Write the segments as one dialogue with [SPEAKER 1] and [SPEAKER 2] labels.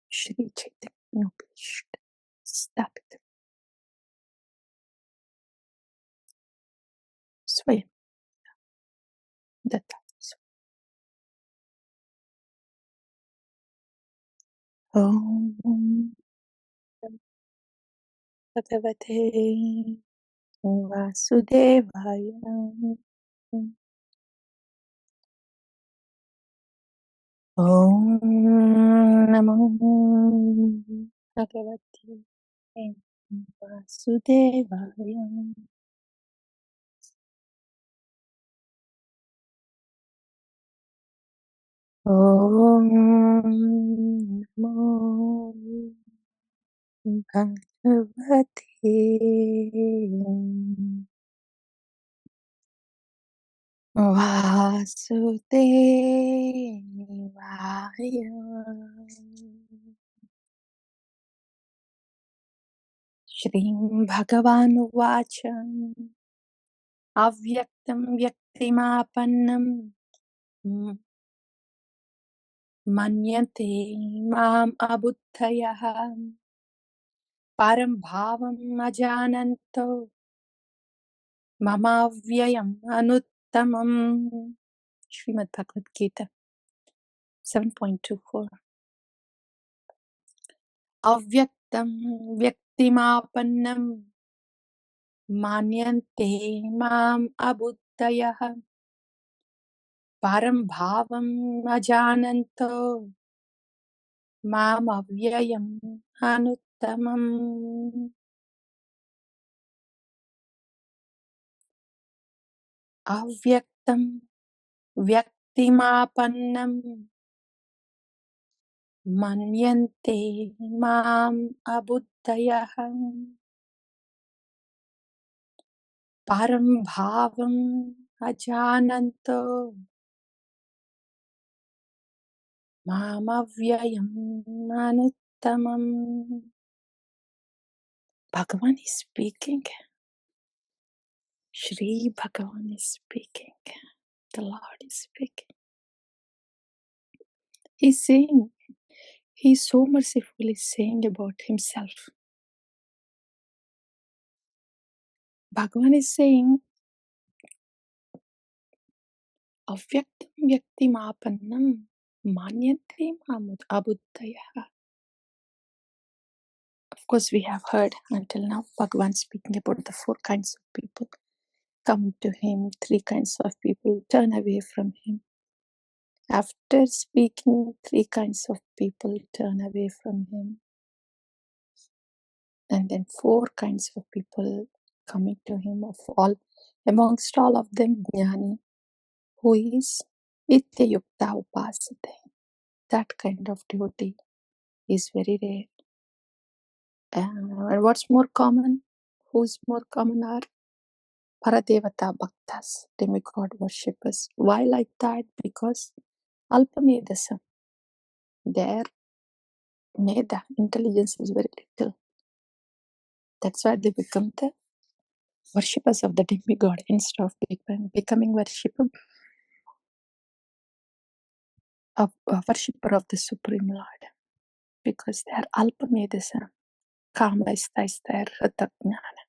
[SPEAKER 1] Shri Chaitanya Stapit Swayam Datta Om Bhagavate Vasudevaya Om Namo Bhagavate Vasudevaya Om Namo Bhagavate Vasudevaya Śrī Bhagavān Uvacha Avyaktam Vyaktimāpannam Manyate Mam Abuddhayaha Param Bhavam Ajananto Mamavyayam Anuttamam. Srimad Bhagavad Gita 7.24. Avyaktam Vyaktimāpannam Manyante Mam Abuddhayaha Param Bhavam Ajananto Mam Avyayam Anuttamam. Avyaktam Vyaktimāpannam Manyante Mam Abuddhayaha Param Bhavam Ajananto Mam Avyayam Anuttamam. Bhagavan is speaking. Śrī Bhagavān is speaking. The Lord is speaking. He's saying, He's so mercifully saying about Himself. Bhagavan is saying, Avyaktam Vyaktimāpannam Manyate Mam Abuddhayaha. Of course, we have heard until now Bhagavan speaking about the 4 kinds of people come to Him, 3 kinds of people turn away from Him. After speaking, 3 kinds of people turn away from Him. And then 4 kinds of people coming to Him, amongst all of them, jñānī, who is nitya yukta upasate. That kind of devotee is very rare. And what's more common? Who's more common are Paradevata Bhaktas, demigod worshippers. Why like that? Because Alpamedasa, their Meda, intelligence is very little. That's why they become the worshippers of the demigod instead of becoming worshipper of the Supreme Lord. Because they are Alpamedasa, Kamaisthaisthair Hritajnana,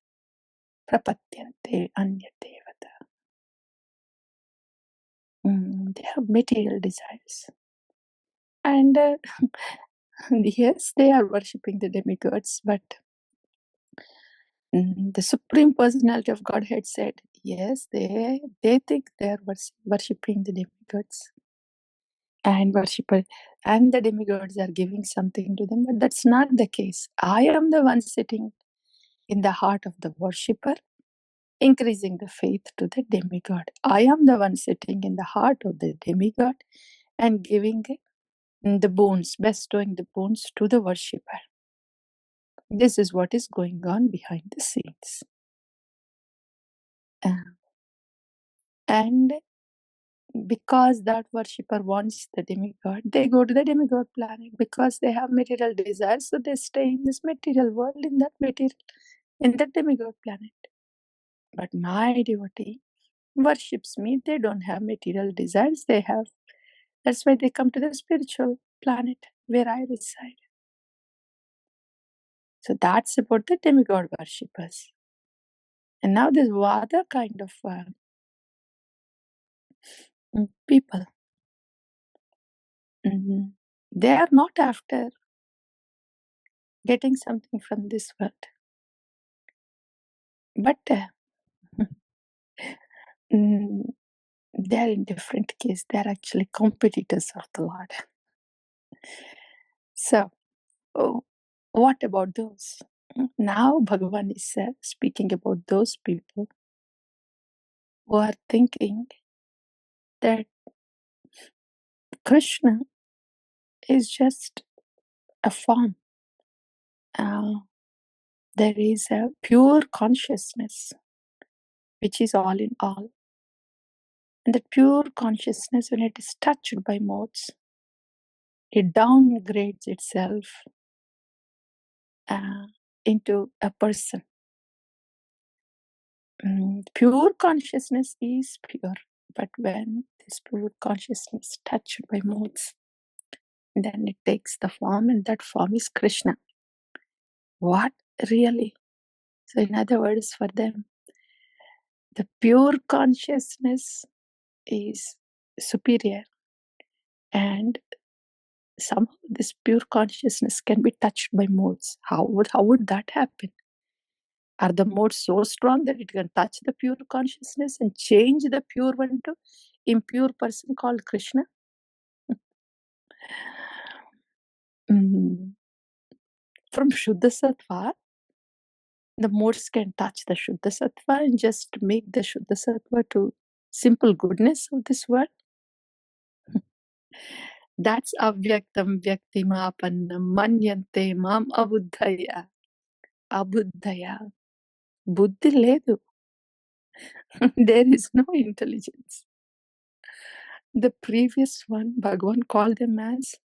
[SPEAKER 1] Prapatyante Anyatevata. They have material desires. And yes, they are worshipping the demigods, but the Supreme Personality of Godhead said, yes, they think they are worshipping the demigods. And the demigods are giving something to them, but that's not the case. I am the one sitting in the heart of the worshipper, increasing the faith to the demigod. I am the one sitting in the heart of the demigod and giving the boons, bestowing the boons to the worshipper. This is what is going on behind the scenes. And because that worshipper wants the demigod, they go to the demigod planet because they have material desires, so they stay in this material world, in that demigod planet. But my devotee worships me, they don't have material desires, that's why they come to the spiritual planet. where I reside. So that's about the demigod worshippers. And now there's other kind of people. They are not after getting something from this world, but they're in different case. They're actually competitors of the Lord. So, what about those? Now Bhagavan is speaking about those people who are thinking that Krishna is just a form. There is a pure consciousness which is all in all. And that pure consciousness, when it is touched by modes, it downgrades itself into a person. Pure consciousness is pure, but when this pure consciousness touched by modes, then it takes the form, and that form is Krishna. What really? So in other words, for them, the pure consciousness is superior, and somehow this pure consciousness can be touched by modes. How would that happen? Are the modes so strong that it can touch the pure consciousness and change the pure one to impure person called Krishna? From Shuddha Sattva, the modes can touch the Shuddha Sattva and just make the Shuddha Sattva to simple goodness of this world. That's avyaktam vyaktimapannam manyante mam abuddhaya. Abuddhaya. Buddhi ledu. There is no intelligence. The previous one, Bhagavan called them as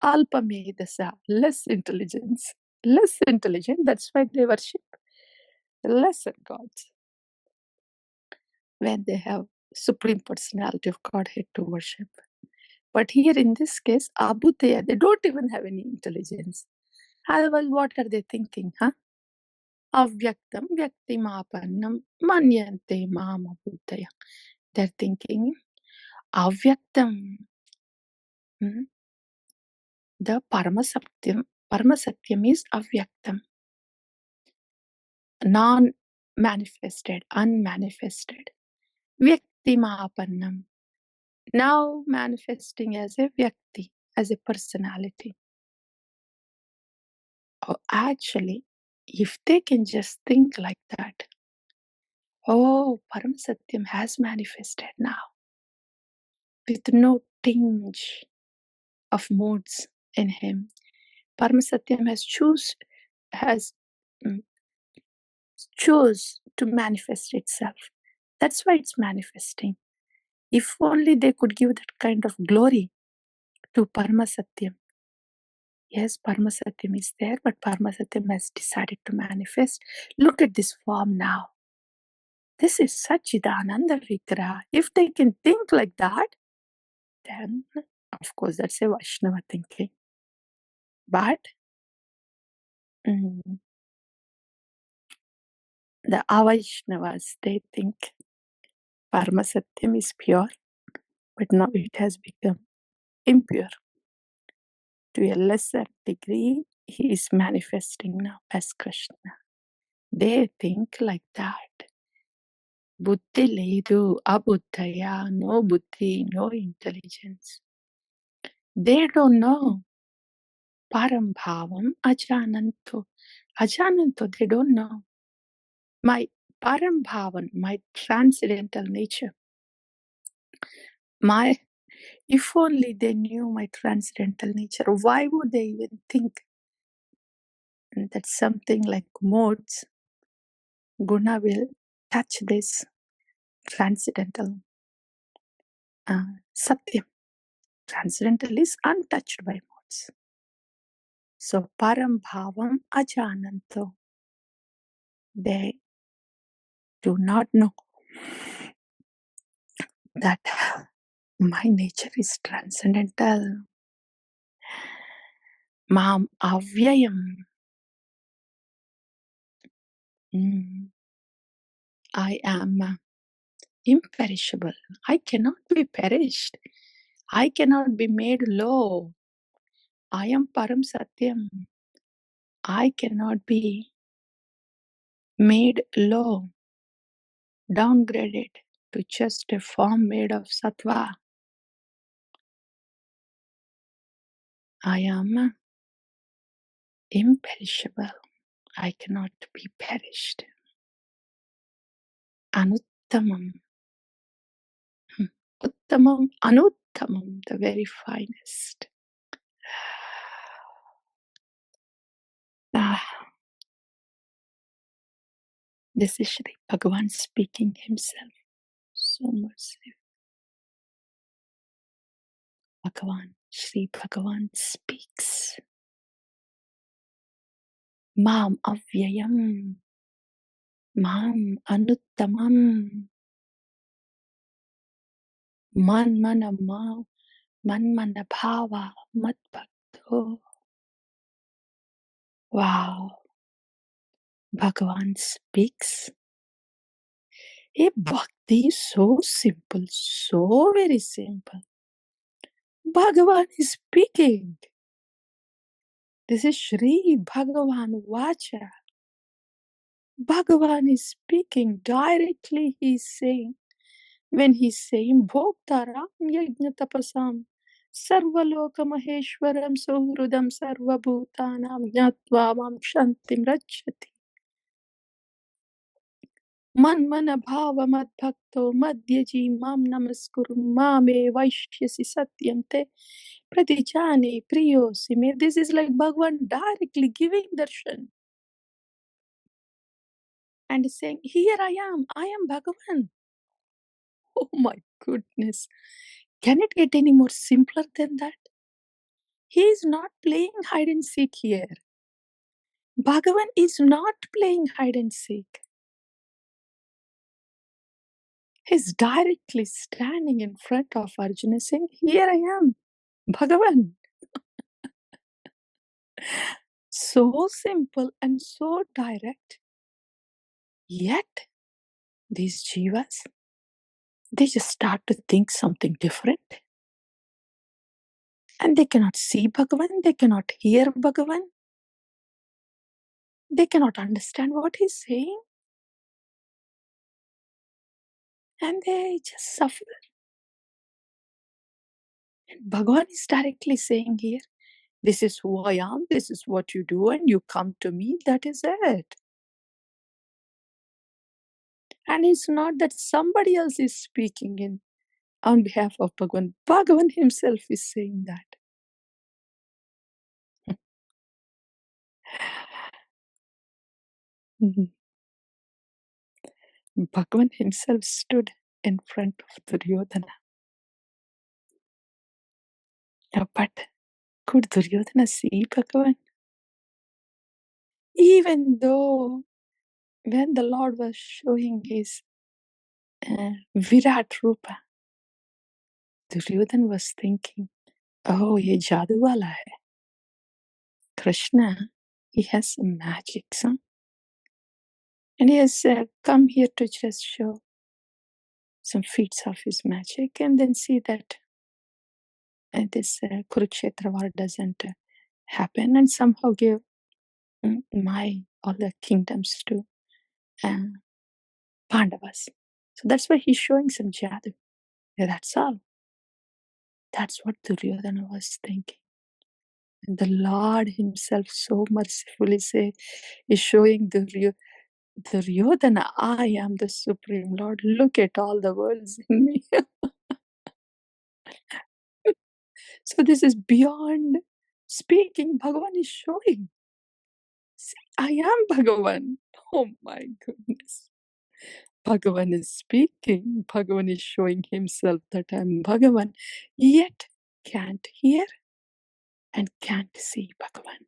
[SPEAKER 1] Alpamedasa, less intelligence. Less intelligent, that's why they worship lesser gods. When they have Supreme Personality of Godhead to worship. But here in this case, Abhuddhaya, they don't even have any intelligence. Otherwise, what are they thinking? Avyaktam vyaktimapannam manyante mam abhuddhaya. They're thinking, Avyaktam, the Paramasatyam is Avyaktam, non-manifested, unmanifested. Vyaktimapannam, now manifesting as a Vyakti, as a personality. Actually, if they can just think like that, Paramasatyam has manifested now with no tinge of moods in him. Paramasatyam has chose to manifest itself. That's why it's manifesting. If only they could give that kind of glory to Paramasatyam. Yes, Paramasatyam is there, but Paramasatyam has decided to manifest. Look at this form now. This is Satchidananda Vigraha. If they can think like that, then of course that's a Vaishnava thinking. But the Avaishnavas, they think Paramasatyam is pure, but now it has become impure. To a lesser degree, he is manifesting now as Kṛṣṇa. They think like that. Buddhi ledu, abuddhaya, no buddhi, no intelligence. They don't know. Param bhavam ajananto. Ajananto, they don't know. My param bhavan, my transcendental nature. If only they knew my transcendental nature, why would they even think that something like modes, guna will touch this transcendental satyam. Transcendental is untouched by modes. So param bhavam ajananto. They do not know that my nature is transcendental. Mam avyayam. I am imperishable. I cannot be perished. I cannot be made low. I am Param Satyam. I cannot be made low, downgraded to just a form made of sattva. I am imperishable. I cannot be perished. Anuttamam. Uttamam, Anuttamam, the very finest. This is Śrī Bhagavān speaking himself. So merciful. Śrī Bhagavān speaks. Mam avyayam. Mam anuttamam. Man mana bhava mat bhakto. Wow. Bhagavan speaks. A bhakti is so simple, so very simple. Bhagavan is speaking. This is Śrī Bhagavān Vacha. Bhagavan is speaking directly. He is saying, when he is saying, Bhoktaram yajna tapasam sarvaloka maheshwaram suhrudam sarvabhutanam jnatva mam shantim rajyati. Man mana bhava mad bhakto madhyaji mam namaskuru mame vaishyasi satyam te pratijane priyosi me. This is like Bhagavan directly giving darshan and saying, here I am Bhagavan. Oh my goodness. Can it get any more simpler than that? He is not playing hide and seek here. Bhagavan is not playing hide and seek. He's directly standing in front of Arjuna saying, here I am, Bhagavan. So simple and so direct. Yet, these jivas, they just start to think something different. And they cannot see Bhagavan, they cannot hear Bhagavan. They cannot understand what he's saying. And they just suffer. And Bhagavan is directly saying here, this is who I am, this is what you do, and you come to me, that is it. And it's not that somebody else is speaking in on behalf of Bhagavan. Bhagavan himself is saying that. Bhagavan himself stood in front of Duryodhana. But could Duryodhana see Bhagavan? Even though when the Lord was showing his Virat Rupa, Duryodhana was thinking, oh, ye jadoo wala hai. Kṛṣṇa, he has some magic, son. And he has come here to just show some feats of his magic and then see that this Kurukshetra war doesn't happen, and somehow give all the kingdoms to Pandavas. So that's why he's showing some jadoo. That's all. That's what Duryodhana was thinking. And the Lord himself so mercifully is showing Duryodhana, I am the Supreme Lord. Look at all the worlds in me. So this is beyond speaking. Bhagavan is showing. See, I am Bhagavan. Oh my goodness. Bhagavan is speaking. Bhagavan is showing himself that I am Bhagavan, yet can't hear and can't see Bhagavan.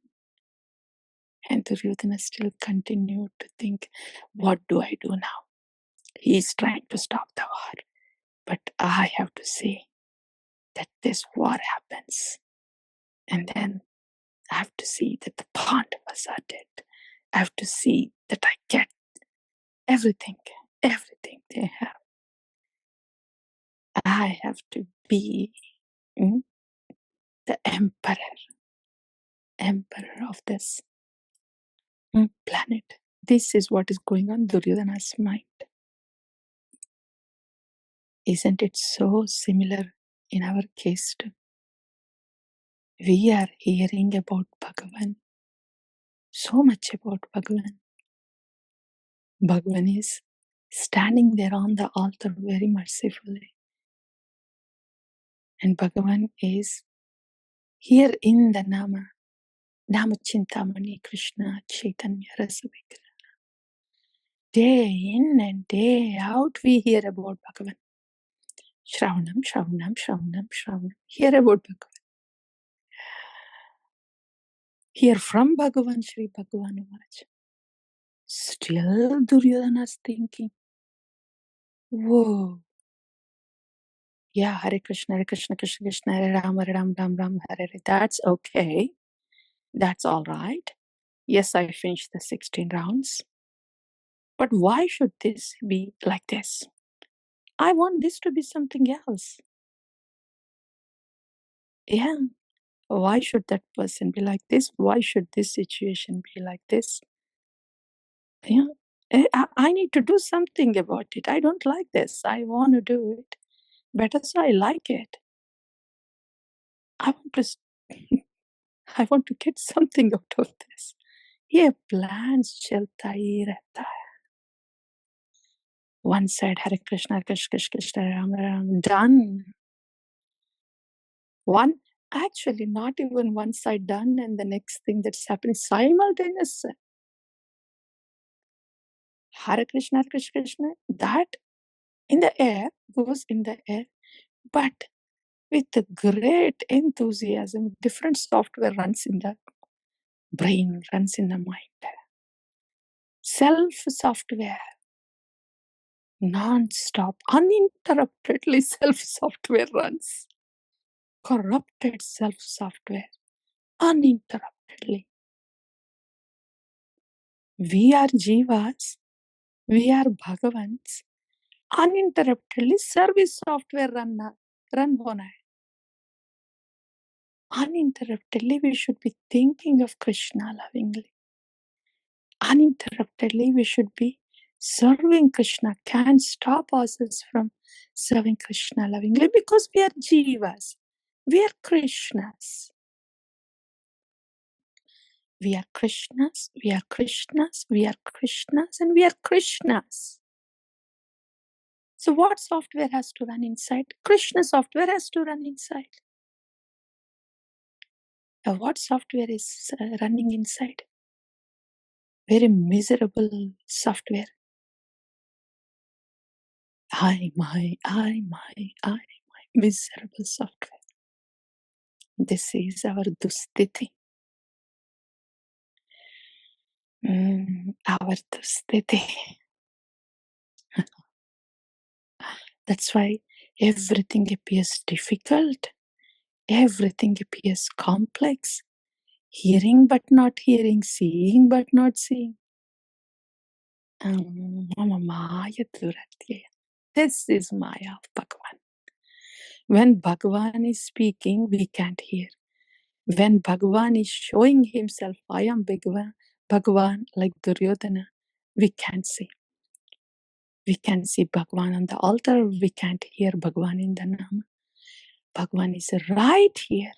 [SPEAKER 1] And Duryodhana still continued to think, what do I do now? He is trying to stop the war. But I have to say that this war happens. And then I have to see that the Pandavas are dead. I have to see that I get everything they have. I have to be the emperor of this planet. This is what is going on in Duryodhana's mind. Isn't it so similar in our case too? We are hearing about Bhagavan, so much about Bhagavan. Bhagavan is standing there on the altar very mercifully. And Bhagavan is here in the Nama Chintamani Krishna Chaitanya Rasavikara. Day in and day out we hear about Bhagavan. Shravanam, Shravanam, Shravanam, Shravanam. Hear about Bhagavan. Hear from Bhagavan Śrī Bhagavān. Still Duryodhana's thinking, whoa. Yeah, Hare Krishna, Krishna Krishna, Hare Ram, Ram Ram, Hare Hare. That's okay. That's all right. Yes, I finished the 16 rounds. But why should this be like this? I want this to be something else. Yeah. Why should that person be like this? Why should this situation be like this? Yeah. I need to do something about it. I don't like this. I want to do it better, so I like it. I want to get something out of this. Yeah, plans chalta hi rehta hai. One side, Hare Krishna, Krishna Krishna, Ram Ram, done. One, actually, not even one side done, and the next thing that's happening simultaneous. Hare Krishna, Krishna Krishna, that in the air, goes in the air, but with a great enthusiasm, different software runs in the brain, runs in the mind. Self-software, non-stop, uninterruptedly self-software runs. Corrupted self-software, uninterruptedly. We are jivas, we are Bhagavans, uninterruptedly service software run hona hai. Uninterruptedly we should be thinking of Krishna lovingly. Uninterruptedly we should be serving Krishna. Can't stop ourselves from serving Krishna lovingly because we are jivas. We are Krishnas. We are Krishnas, we are Krishnas, we are Krishnas, and we are Krishnas. So what software has to run inside? Krishna software has to run inside. What software is running inside? Very miserable software. I, my, miserable software. This is our dustiti. Our dustiti. That's why everything appears difficult. Everything appears complex. Hearing but not hearing, seeing but not seeing. This is Maya of Bhagavan. When Bhagavan is speaking, we can't hear. When Bhagavan is showing himself, I am Bhagavan, like Duryodhana, we can't see. We can see Bhagavan on the altar, we can't hear Bhagavan in the Nama. Bhagavan is right here,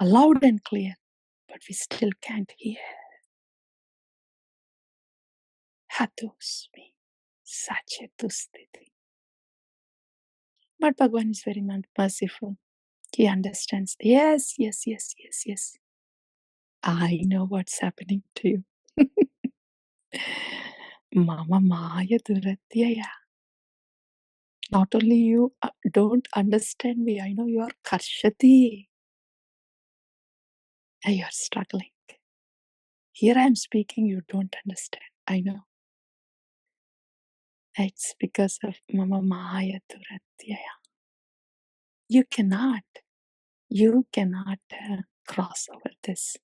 [SPEAKER 1] loud and clear, but we still can't hear. Hatosmi, Sachetustiti. But Bhagavan is very merciful. He understands. Yes. I know what's happening to you. Mama Maya Duratyaya. Not only you don't understand me, I know you are Karshati. You are struggling. Here I am speaking, you don't understand. I know. It's because of Mama Maya Duratyaya. You cannot cross over this.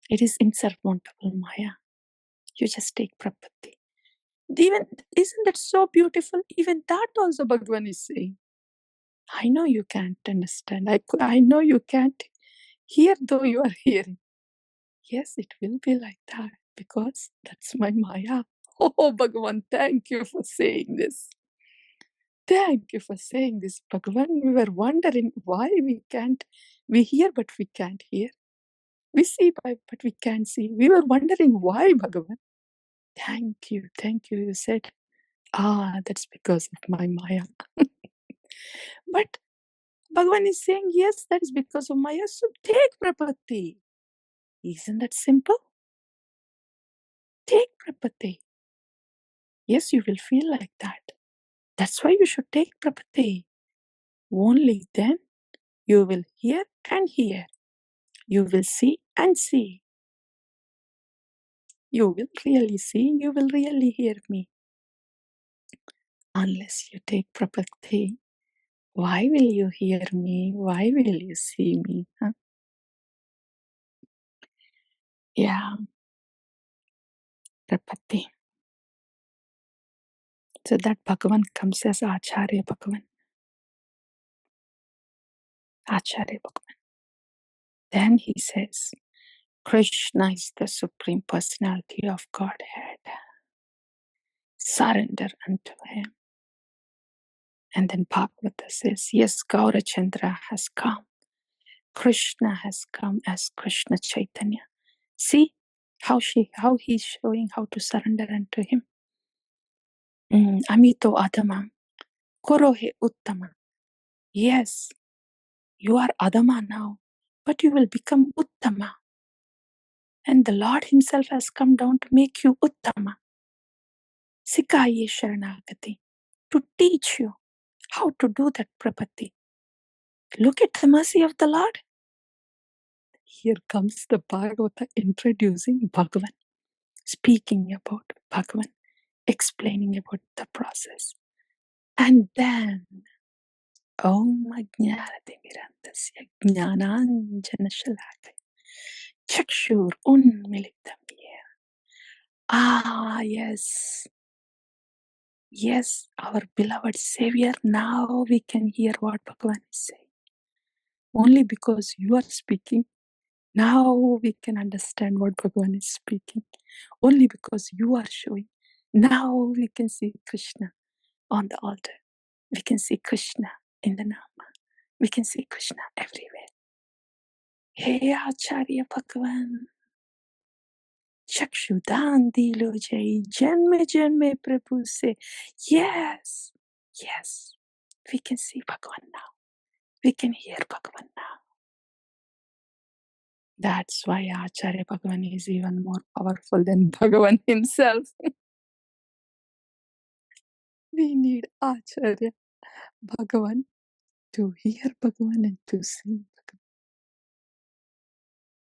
[SPEAKER 1] It is insurmountable Maya. You just take prapatti. Even, isn't that so beautiful? Even that also Bhagavan is saying. I know you can't understand. I know you can't hear, though you are hearing. Yes, it will be like that because that's my Maya. Oh, Bhagavan, thank you for saying this. Thank you for saying this, Bhagavan. We were wondering why we hear but we can't hear. We see but we can't see. We were wondering why, Bhagavan. Thank you, you said. That's because of my Maya. But Bhagavan is saying, yes, that is because of Maya, so take prapatti. Isn't that simple? Take prapatti. Yes, you will feel like that. That's why you should take prapatti. Only then you will hear and hear. You will see and see. You will really see, you will really hear me. Unless you take prapatti, why will you hear me? Why will you see me? Huh? Yeah, prapatti. So that Bhagavan comes as Acharya Bhagavan. Acharya Bhagavan. Then he says, Kṛṣṇa is the Supreme Personality of Godhead. Surrender unto him. And then Bhagavata says, yes, Gaurachandra has come. Kṛṣṇa has come as Krishna Chaitanya. See how he's showing how to surrender unto him. Amito Adamam, Korohe Uttama. Yes, you are Adama now, but you will become Uttama. And the Lord himself has come down to make you Uttama. Sikaye Sharanagati, to teach you how to do that prapatti. Look at the mercy of the Lord. Here comes the Bhagavata introducing Bhagavan, speaking about Bhagavan, explaining about the process. And then, Om Ajnanatimirandasya Jnananjanashalakaya Chakshur Unmilitam Yena. Yes. Yes, our beloved Savior, now we can hear what Bhagavan is saying. Only because you are speaking, now we can understand what Bhagavan is speaking. Only because you are showing, now we can see Krishna on the altar. We can see Krishna in the Nama. We can see Krishna everywhere. Hey Acharya Bhagavan, Chakshudan dilo jai, janme janme Prabhu se. Yes, yes, we can see Bhagavan now. We can hear Bhagavan now. That's why Acharya Bhagavan is even more powerful than Bhagavan himself. We need Acharya Bhagavan to hear Bhagavan and to see